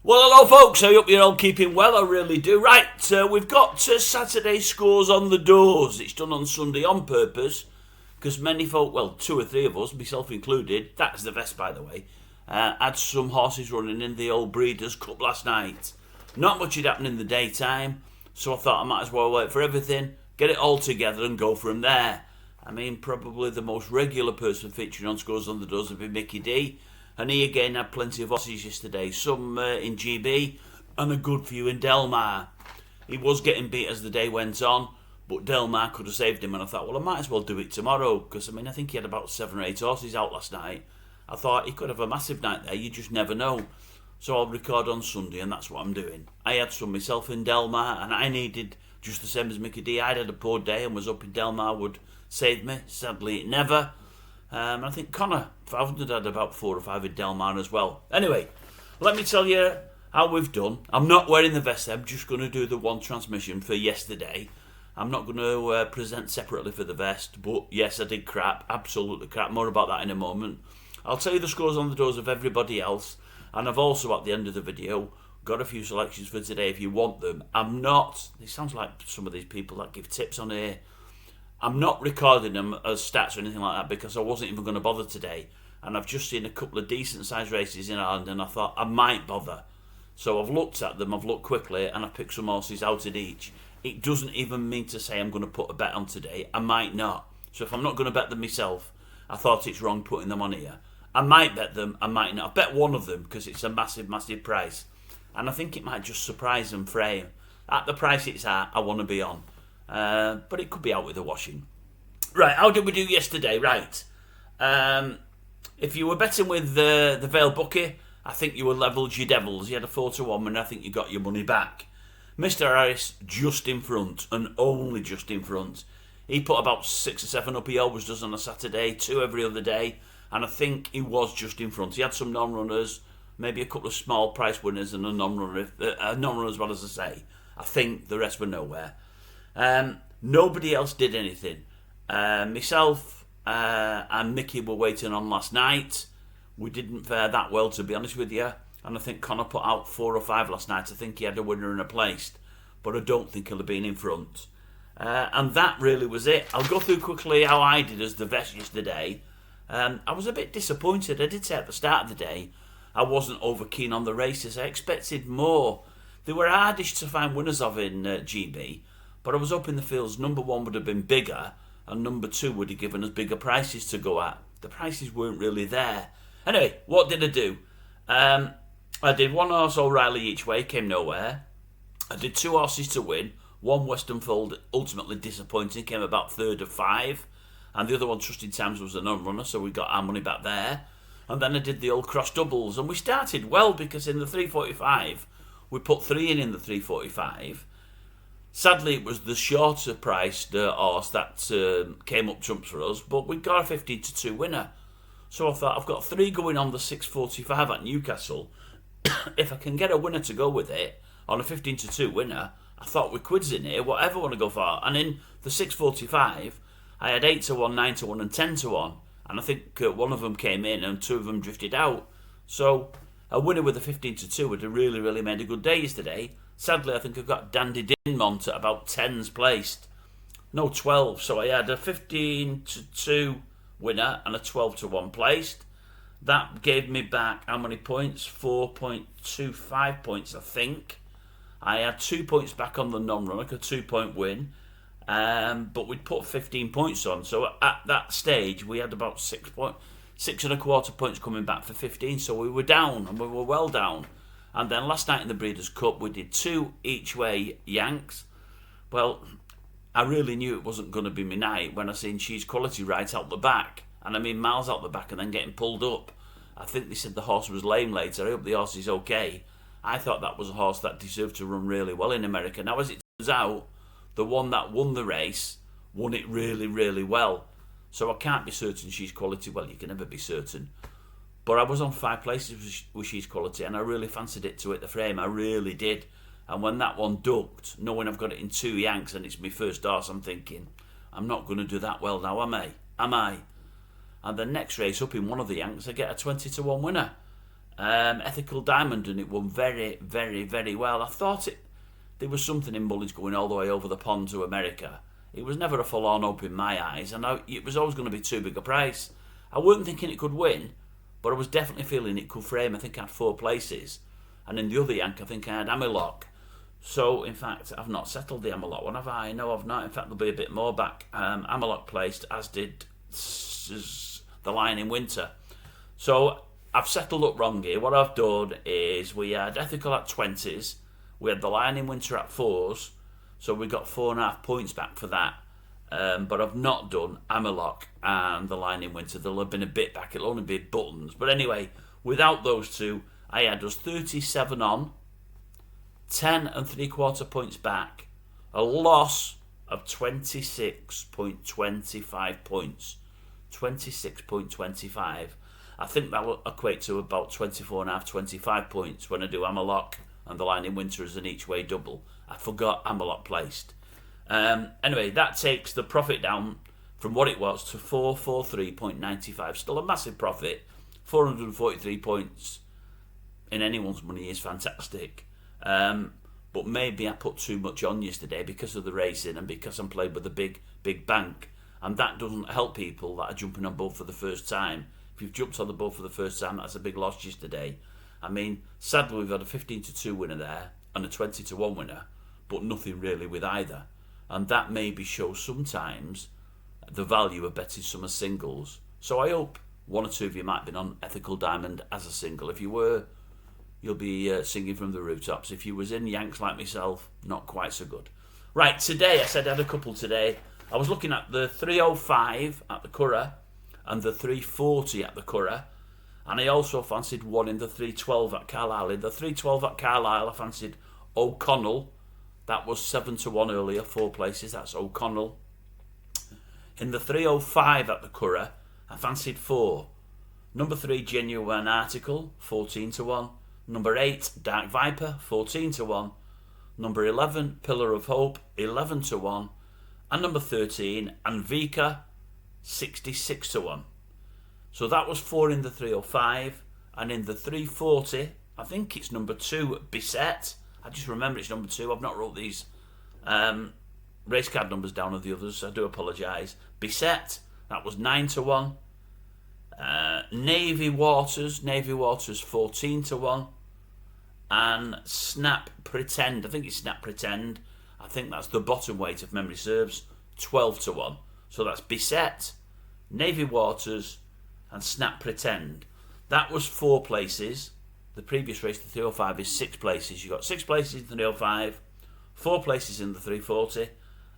Well, hello, folks. I hope you're all keeping well. I really do. Right, we've got Saturday scores on the doors. It's done on Sunday on purpose because many folk, well, two or three of us, myself included, that's the best, by the way, had some horses running in the old Breeders' Cup last night. Not much had happened in the daytime, so I thought I might as well wait for everything, get it all together and go from there. I mean, probably the most regular person featuring on Scores on the Doors would be Mickey D. And he again had plenty of horses yesterday, some in GB and a good few in Delmar. He was getting beat as the day went on, but Delmar could have saved him, and I thought, well, I might as well do it tomorrow, because I mean, I think he had about 7 or 8 horses out last night. I thought he could have a massive night there, you just never know. So I'll record on Sunday, and that's what I'm doing. I had some myself in Delmar, and I needed, just the same as Mickey D, I'd had a poor day and was up in Delmar would save me. Sadly, it never. I think Connor Fountain had about 4 or 5 in Delmar as well. Anyway, let me tell you how we've done. I'm not wearing the vest, I'm just going to do the one transmission for yesterday. I'm not going to present separately for the vest, but yes, I did crap, absolutely crap. More about that in a moment. I'll tell you the scores on the doors of everybody else, and I've also, at the end of the video, got a few selections for today if you want them. I'm not, it sounds like some of these people that give tips on here, I'm not recording them as stats or anything like that because I wasn't even going to bother today. And I've just seen a couple of decent sized races in Ireland and I thought I might bother. So I've looked at them, I've looked quickly and I've picked some horses out at each. It doesn't even mean to say I'm going to put a bet on today. I might not. So if I'm not going to bet them myself, I thought it's wrong putting them on here. I might bet them, I might not. I've bet one of them because it's a massive, massive price. And I think it might just surprise and frame. At the price it's at, I want to be on. But it could be out with the washing. Right, how did we do yesterday? Right. If you were betting with the Vale Bookie, I think you were levelled your devils. You had a 4-1 and I think you got your money back. Mr. Harris just in front and only just in front. He put about 6 or 7 up, he always does on a Saturday, 2 every other day, and I think he was just in front. He had some non-runners, maybe a couple of small price winners and a non-runner as well, as I say. I think the rest were nowhere. Nobody else did anything. Myself and Mickey were waiting on last night. We didn't fare that well, to be honest with you. And I think Connor put out 4 or 5 last night. I think he had a winner and a placed, but I don't think he'll have been in front. And that really was it. I'll go through quickly how I did as the vest yesterday. I was a bit disappointed. I did say at the start of the day I wasn't over keen on the races. I expected more. They were hardish to find winners of in GB. But I was hoping the fields number 1 would have been bigger and number 2 would have given us bigger prices to go at. The prices weren't really there. Anyway, what did I do? I did 1 horse O'Reilly each way, came nowhere. I did 2 horses to win. 1 Western Fold, ultimately disappointing, came about 3rd of 5. And the other one, Trusted Times, was a non-runner, so we got our money back there. And then I did the old cross doubles. And we started well because in the 345, we put 3 in the 345. Sadly, it was the shorter priced horse that came up trumps for us, but we got a 15-2 winner. So I thought, I've got 3 going on the 645 at Newcastle. If I can get a winner to go with it, on a 15-2 winner, I thought with quids in here, whatever I want to go for. And in the 645, I had 8-1, 9-1 and 10-1. And I think one of them came in and 2 of them drifted out. So a winner with a 15-2 would have really, really made a good day yesterday. Sadly, I think I've got Dandy Dinmont at about 10s placed. No, 12. So I had a 15-2 winner and a 12-1 placed. That gave me back how many points? 4.25 points, I think. I had 2 points back on the non-runner, a 2-point win. But we'd put 15 points on. So at that stage, we had about 6.25 points coming back for 15. So we were down, and we were well down. And then last night in the Breeders' Cup, we did 2 each way Yanks. Well, I really knew it wasn't going to be my night when I seen She's Quality right out the back. And I mean miles out the back and then getting pulled up. I think they said the horse was lame later. I hope the horse is okay. I thought that was a horse that deserved to run really well in America. Now, as it turns out, the one that won the race won it really, really well. So I can't be certain She's Quality. Well, you can never be certain. But I was on 5 places with She's Quality and I really fancied it to hit the frame. I really did. And when that one ducked, knowing I've got it in 2 Yanks and it's my first horse, I'm thinking, I'm not going to do that well now, am I? And the next race up in one of the Yanks, I get a 20-1 winner. Ethical Diamond, and it won very, very, very well. I thought there was something in Mullins going all the way over the pond to America. It was never a full-on up in my eyes, and it was always going to be too big a price. I weren't thinking it could win, but I was definitely feeling it could frame. I think I had 4 places, and in the other yank, I think I had Amelock. So, in fact, I've not settled the Amelock one, have I? No, I've not. In fact, there'll be a bit more back. Amelock placed, as did the Lion in Winter. So, I've settled up wrong here. What I've done is we had Ethical at 20s, we had the Lion in Winter at 4s, so we got 4.5 points back for that. But I've not done Amelock and the Lion in Winter. There'll have been a bit back. It'll only be buttons. But anyway, without those two, I had us 37 on, 10 and 3/4 points back, a loss of 26.25 points. 26.25. I think that will equate to about 24.5, 25 points when I do Amelock and the Lion in Winter as an each way double. I forgot Amelock placed. Anyway, that takes the profit down from what it was to 443.95. Still a massive profit. 443 points in anyone's money is fantastic. But maybe I put too much on yesterday because of the racing and because I'm playing with a big bank. And that doesn't help people that are jumping on board for the first time. If you've jumped on the board for the first time, that's a big loss yesterday. I mean, sadly, we've had a 15-2 winner there and a 20-1 winner, but nothing really with either. And that maybe shows sometimes the value of betting some as singles. So I hope one or two of you might have been on Ethical Diamond as a single. If you were, you'll be singing from the rooftops. If you was in Yanks like myself, not quite so good. Right, today, I said I had a couple today. I was looking at the 305 at the Curragh and the 340 at the Curragh. And I also fancied one in the 312 at Carlisle. In the 312 at Carlisle, I fancied O'Connell. That was 7-1 earlier, 4 places. That's O'Connell. In the 305 at the Curragh, I fancied 4. Number 3, Genuine Article, 14-1. Number 8, Dark Viper, 14-1. Number 11, Pillar of Hope, 11-1. And number 13, Anvika, 66-1. So that was 4 in the 305. And in the 340, I think it's number 2, Bisset. I just remember it's number 2. I've not wrote these race card numbers down of the others. I do apologise. Bisset, that was 9-1. Navy Waters, 14-1. And Snap Pretend, I think it's Snap Pretend. I think that's the bottom weight if memory serves, 12-1. So that's Bisset, Navy Waters, and Snap Pretend. That was 4 places. The previous race, the 305, is 6 places. You got 6 places in the 305, 4 places in the 340,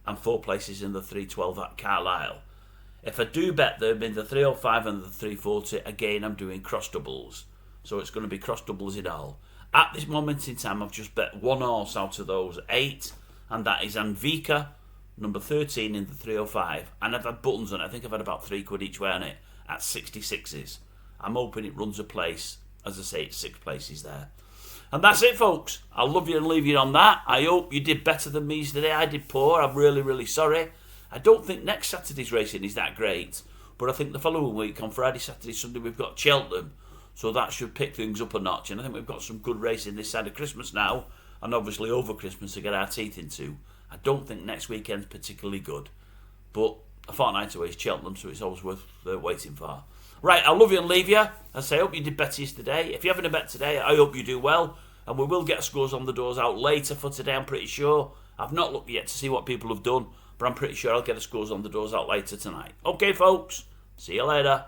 and 4 places in the 312 at Carlisle. If I do bet them in the 305 and the 340, again I'm doing cross doubles. So it's going to be cross doubles in all. At this moment in time, I've just bet 1 horse out of those 8, and that is Anvika, number 13 in the 305. And I've had buttons on it. I think I've had about £3 each way on it at 66s. I'm hoping it runs a place. As I say, it's 6 places there. And that's it, folks. I'll love you and leave you on that. I hope you did better than me today. I did poor. I'm really, really sorry. I don't think next Saturday's racing is that great. But I think the following week, on Friday, Saturday, Sunday, we've got Cheltenham. So that should pick things up a notch. And I think we've got some good racing this side of Christmas now. And obviously over Christmas to get our teeth into. I don't think next weekend's particularly good. But a fortnight away is Cheltenham, so it's always worth waiting for. Right, I love you and leave you. As I hope you did better today. If you haven't a bet today, I hope you do well. And we will get scores on the doors out later for today, I'm pretty sure. I've not looked yet to see what people have done, but I'm pretty sure I'll get the scores on the doors out later tonight. Okay, folks. See you later.